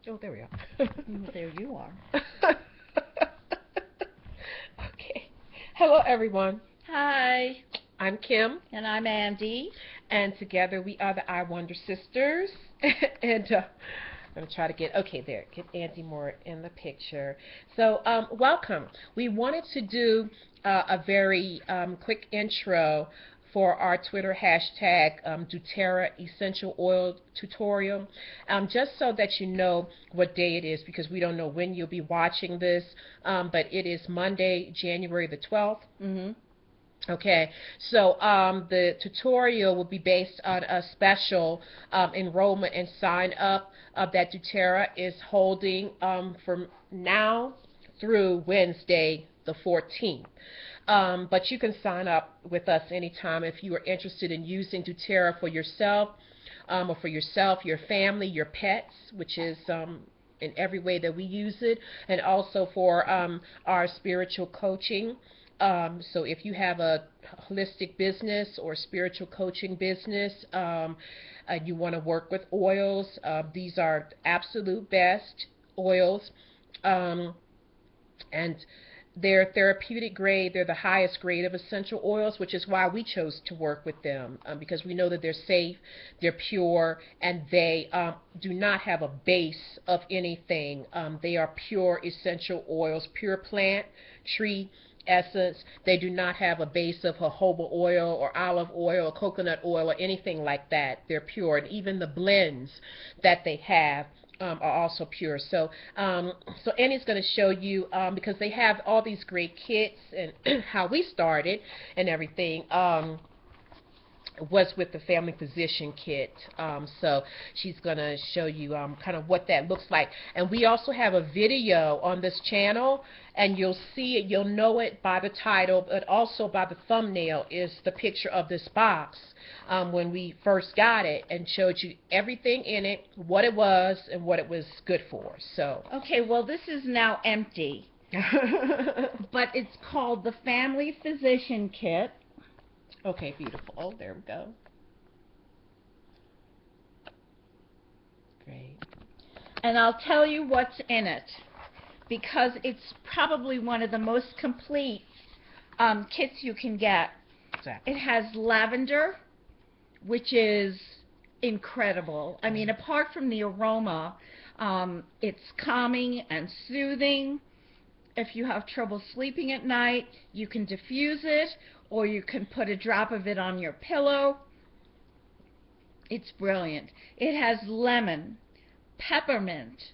Oh, there we are. There you are. Okay. Hello, everyone. Hi, I'm Kim, and I'm Andy. and together we are the I Wonder Sisters. and I'm going to try to get Andy more in the picture. So, welcome. We wanted to do a very quick intro for our Twitter hashtag doTerra Essential Oil Tutorial, just so that you know what day it is, because we don't know when you'll be watching this, but it is Monday, January the 12th. Mm-hmm. Okay, so the tutorial will be based on a special enrollment and sign up that doTERRA is holding from now through Wednesday the 14th. But you can sign up with us anytime if you are interested in using doTERRA for yourself, your family, your pets, which is in every way that we use it, and also for our spiritual coaching. So if you have a holistic business or spiritual coaching business, you want to work with oils, these are absolute best oils. Um, and they're therapeutic grade. They're the highest grade of essential oils, which is why we chose to work with them, because we know that they're safe, they're pure, and they do not have a base of anything. They are pure essential oils, pure plant, tree essence. They do not have a base of jojoba oil or olive oil or coconut oil or anything like that. They're pure, and even the blends that they have are also pure. So Annie's going to show you, because they have all these great kits and how we started and everything. Was with the family physician kit. So she's going to show you kind of what that looks like. And we also have a video on this channel, and you'll see it, you'll know it by the title, but also by the thumbnail is the picture of this box when we first got it, and showed you everything in it, what it was, and what it was good for. So. Okay, well, this is now empty, but it's called the Family Physician Kit. Okay, beautiful. Oh, there we go. Great. And I'll tell you what's in it, because it's probably one of the most complete kits you can get. Exactly. It has lavender, which is incredible. I mean, apart from the aroma, it's calming and soothing. If you have trouble sleeping at night, you can diffuse it, or you can put a drop of it on your pillow. It's brilliant. It has lemon, peppermint,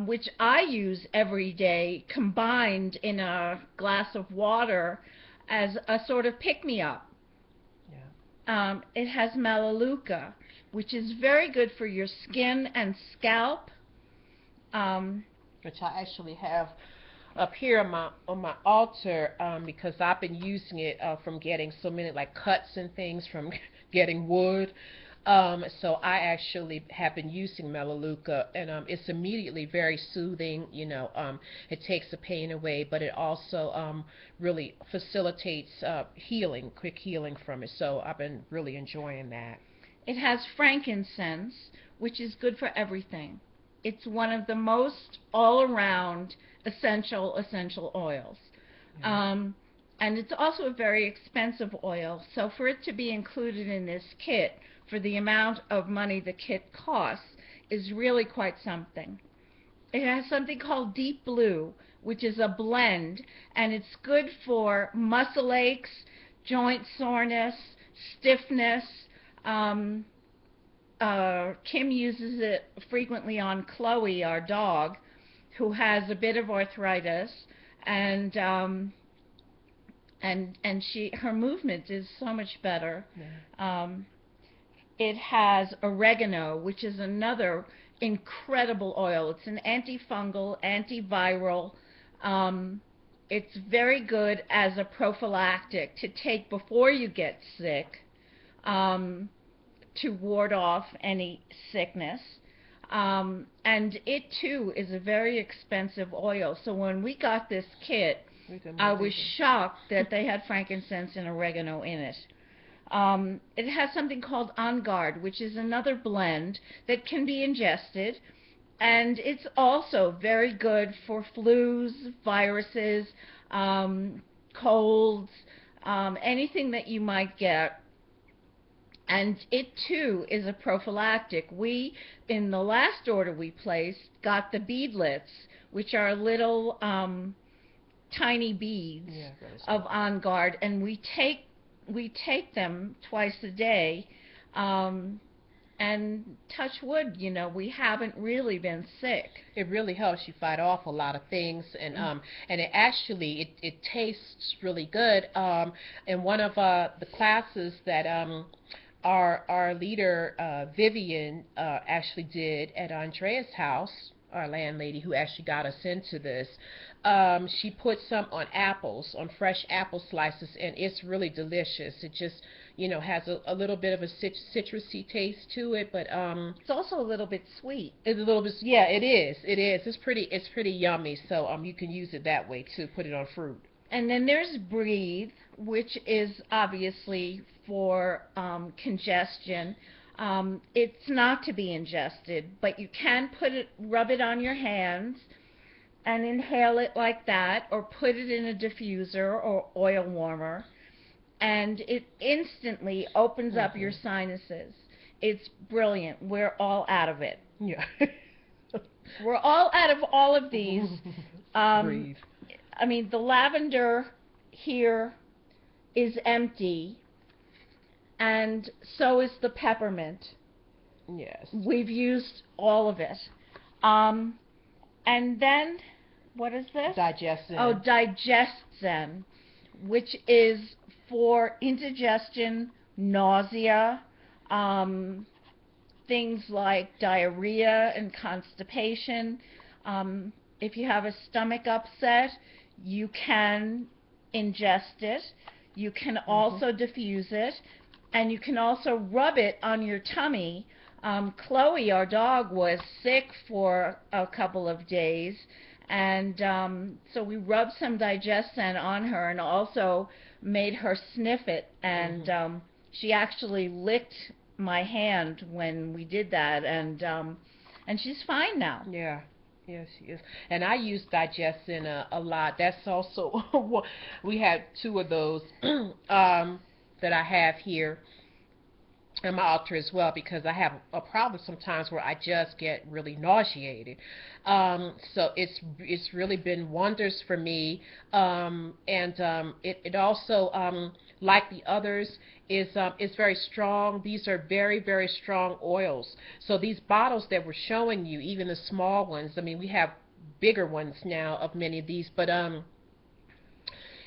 which I use every day, combined in a glass of water as a sort of pick-me-up. It has melaleuca, which is very good for your skin and scalp. Which I actually have up here on my altar, because I've been using it from getting so many like cuts and things from getting wood. So I actually have been using melaleuca, and it's immediately very soothing. It takes the pain away, but it also really facilitates healing, quick healing from it. So I've been really enjoying that. It has frankincense, which is good for everything. It's one of the most all-around essential oils. And it's also a very expensive oil, so for it to be included in this kit for the amount of money the kit costs is really quite something. It has something called Deep Blue, which is a blend, and it's good for muscle aches, joint soreness, stiffness. Kim uses it frequently on Chloe, our dog, who has a bit of arthritis, and her movement is so much better. Yeah. It has oregano, which is another incredible oil. It's an antifungal, antiviral. It's very good as a prophylactic to take before you get sick, to ward off any sickness. And it too is a very expensive oil. So when we got this kit, I was shocked that they had frankincense and oregano in it. It has something called On Guard, which is another blend that can be ingested. And it's also very good for flus, viruses, colds, anything that you might get. And it too is a prophylactic. We, in the last order we placed, got the beadlets, which are little tiny beads, Yeah, really of small. On Guard, and we take them twice a day. Um, and touch wood, we haven't really been sick. It really helps you fight off a lot of things, and it actually it tastes really good. In one of the classes that our leader Vivian actually did at Andrea's house, our landlady who actually got us into this. She put some on apples, on fresh apple slices, and it's really delicious. It just has a little bit of a citrusy taste to it, but It's also a little bit sweet. it's a little bit, yeah, it is. It is. It's pretty yummy. So you can use it that way too. Put it on fruit. And then there's Breathe, which is obviously for congestion. It's not to be ingested, but you can rub it on your hands and inhale it like that, or put it in a diffuser or oil warmer, and it instantly opens up your Mhm. sinuses. It's brilliant. We're all out of it. Yeah. We're all out of all of these. Um, Breathe. I mean, the lavender here is empty, and so is the peppermint. Yes. We've used all of it. Um, and then, what is this? Digestion. Oh, Digest-Zen, which is for indigestion, nausea, um, things like diarrhea and constipation. If you have a stomach upset, you can ingest it. You can also diffuse it, and you can also rub it on your tummy. Chloe, our dog, was sick for a couple of days, and so we rubbed some Digest-Zen on her and also made her sniff it, and she actually licked my hand when we did that, and she's fine now. Yeah. Yes, she is. And I use digestion a lot. That's also we have two of those that I have here in my altar as well, because I have a problem sometimes where I just get really nauseated. So it's really been wonders for me, and it also, like the others, is very strong. These are very, very strong oils. So these bottles that we're showing you, even the small ones, I mean we have bigger ones now of many of these, but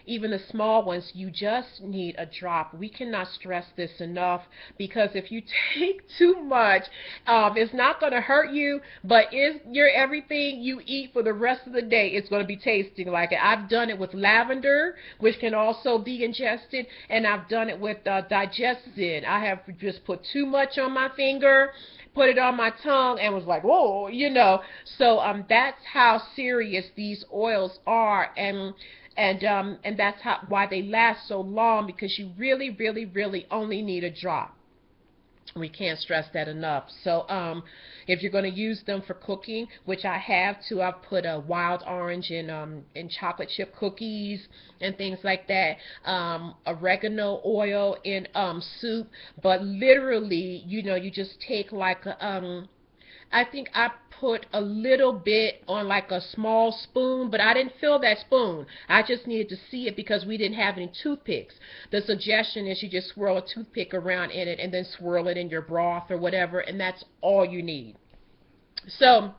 even the small ones, you just need a drop. We cannot stress this enough, because if you take too much, it's not going to hurt you, but everything you eat for the rest of the day, it's going to be tasting like it. I've done it with lavender, which can also be ingested, and I've done it with Digestin. I have just put too much on my finger, put it on my tongue, and was like, whoa. So that's how serious these oils are, and that's why they last so long, because you really, really, really only need a drop. We can't stress that enough. So if you're going to use them for cooking, which I have too, I've put a wild orange in chocolate chip cookies and things like that. Oregano oil in soup. But literally, you just take like I think I put a little bit on like a small spoon, but I didn't fill that spoon. I just needed to see it because we didn't have any toothpicks. The suggestion is you just swirl a toothpick around in it and then swirl it in your broth or whatever, and that's all you need. So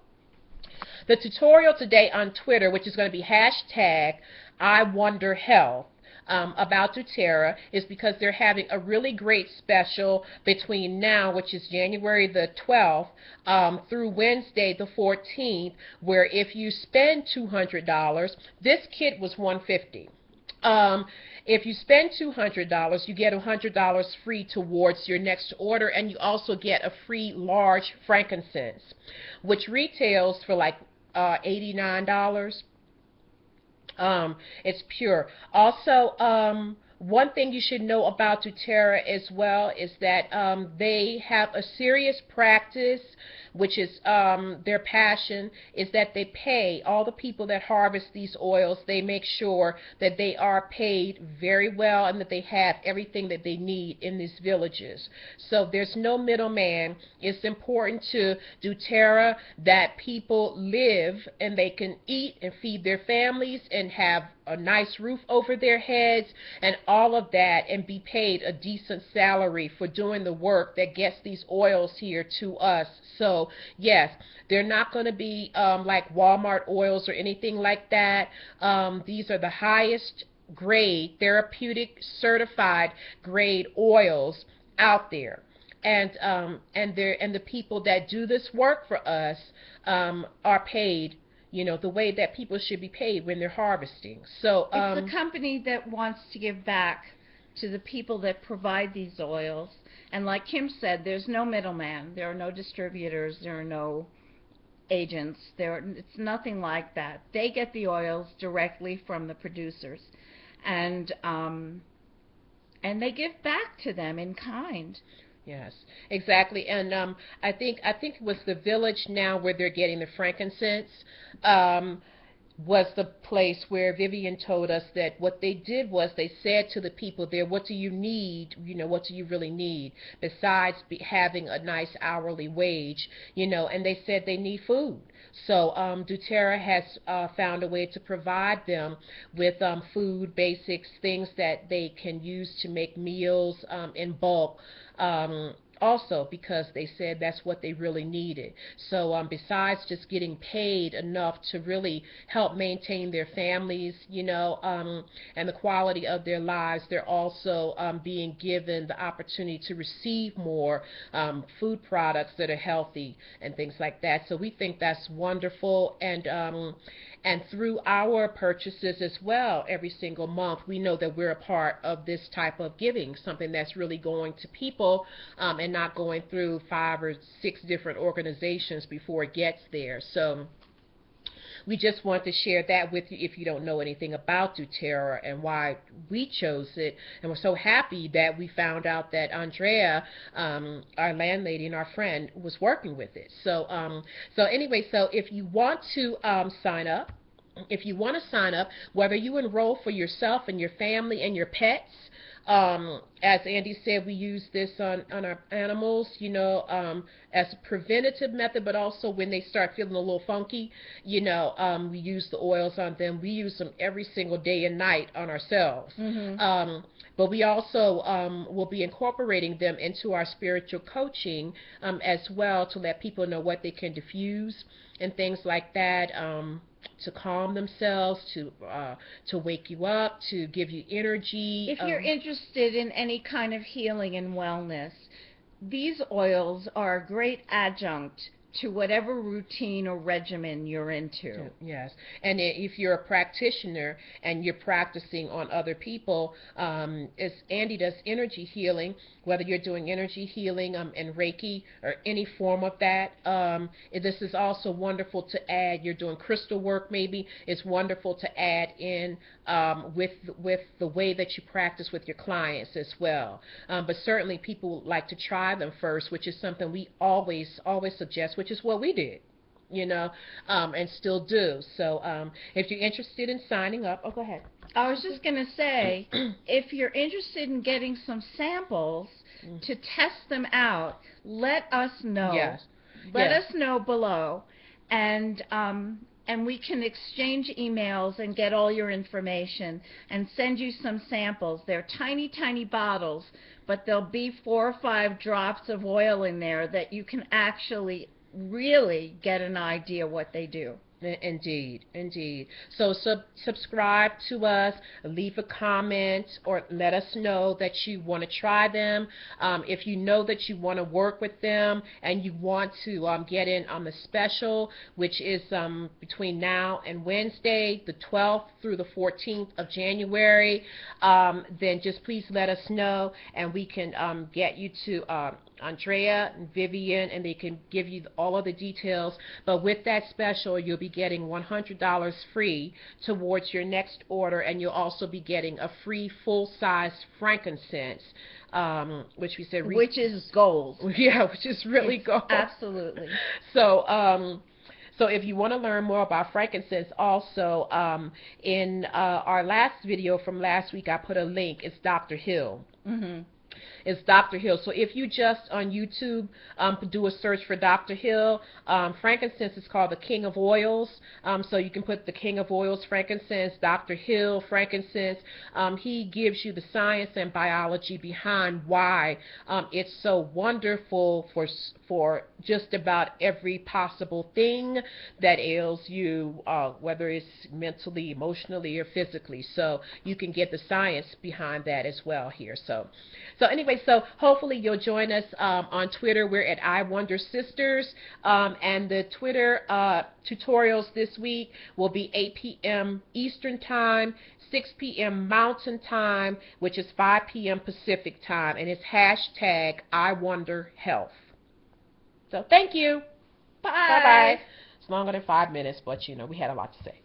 the tutorial today on Twitter, which is going to be hashtag I Wonder Health, about doTerra, is because they're having a really great special between now, which is January the 12th, through Wednesday the 14th, where if you spend $200, this kit was $150. If you spend $200, you get $100 free towards your next order, and you also get a free large frankincense, which retails for like $89. It's pure. Also, one thing you should know about doTerra as well is that they have a serious practice which is their passion, is that they pay all the people that harvest these oils. They make sure that they are paid very well and that they have everything that they need in these villages. So there's no middleman. It's important to doTerra that people live and they can eat and feed their families and have a nice roof over their heads and all of that, and be paid a decent salary for doing the work that gets these oils here to us. So yes, they're not going to be like Walmart oils or anything like that. These are the highest grade, therapeutic certified grade oils out there. And the people that do this work for us are paid, the way that people should be paid when they're harvesting. So it's a company that wants to give back to the people that provide these oils. And like Kim said, there's no middleman. There are no distributors. There are no agents. It's nothing like that. They get the oils directly from the producers, and they give back to them in kind. Yes, exactly. And I think it was the village now where they're getting the frankincense. Was the place where Vivian told us that what they did was they said to the people there, what do you need? What do you really need besides having a nice hourly wage? And they said they need food. So doTerra has found a way to provide them with food basics, things that they can use to make meals in bulk. Also because they said that's what they really needed. So besides just getting paid enough to really help maintain their families, and the quality of their lives, they're also being given the opportunity to receive more food products that are healthy and things like that. So we think that's wonderful. And through our purchases as well, every single month, we know that we're a part of this type of giving, something that's really going to people and not going through 5 or 6 different organizations before it gets there. So we just want to share that with you if you don't know anything about doTerra and why we chose it. And we're so happy that we found out that Andrea, our landlady and our friend, was working with it. So anyway, so if you want to sign up, whether you enroll for yourself and your family and your pets, as Andy said, we use this on our animals, as a preventative method, but also when they start feeling a little funky, we use the oils on them. We use them every single day and night on ourselves. But we also will be incorporating them into our spiritual coaching as well, to let people know what they can diffuse and things like that. To calm themselves, to wake you up, to give you energy. If you're interested in any kind of healing and wellness, these oils are a great adjunct to whatever routine or regimen you're into. Yes, and if you're a practitioner and you're practicing on other people, as Andy does energy healing, whether you're doing energy healing and Reiki or any form of that, this is also wonderful to add. You're doing crystal work maybe, it's wonderful to add in with the way that you practice with your clients as well. But certainly people like to try them first, which is something we always suggest, which is what we did, and still do. So if you're interested in signing up, go ahead. I was just going to say, if you're interested in getting some samples to test them out, let us know. Yes. Let us know below, and we can exchange emails and get all your information and send you some samples. They're tiny, tiny bottles, but there'll be 4 or 5 drops of oil in there that you can actually really get an idea what they do. Indeed, indeed. So subscribe to us, leave a comment, or let us know that you want to try them. If you know that you want to work with them and you want to get in on the special, which is between now and Wednesday, the 12th through the 14th of January, then just please let us know, and we can get you to Andrea and Vivian, and they can give you all of the details. But with that special, you'll be getting $100 free towards your next order, and you'll also be getting a free full-size frankincense, which we said, which is gold. Yeah, which is really It's gold. absolutely. So, so if you want to learn more about frankincense, also in our last video from last week, I put a link. It's Dr. Hill. Mm-hmm. It's Dr. Hill. So if you just on YouTube do a search for Dr. Hill, frankincense is called the King of Oils. So you can put the King of Oils, frankincense, Dr. Hill, frankincense. He gives you the science and biology behind why it's so wonderful for just about every possible thing that ails you, whether it's mentally, emotionally, or physically. So you can get the science behind that as well here. So anyway, so hopefully you'll join us on Twitter. We're at I Wonder Sisters, and the Twitter tutorials this week will be 8 p.m. Eastern Time, 6 p.m. Mountain Time, which is 5 p.m. Pacific Time, and it's hashtag I Wonder Health. So thank you. Bye. Bye-bye. It's longer than 5 minutes, but we had a lot to say.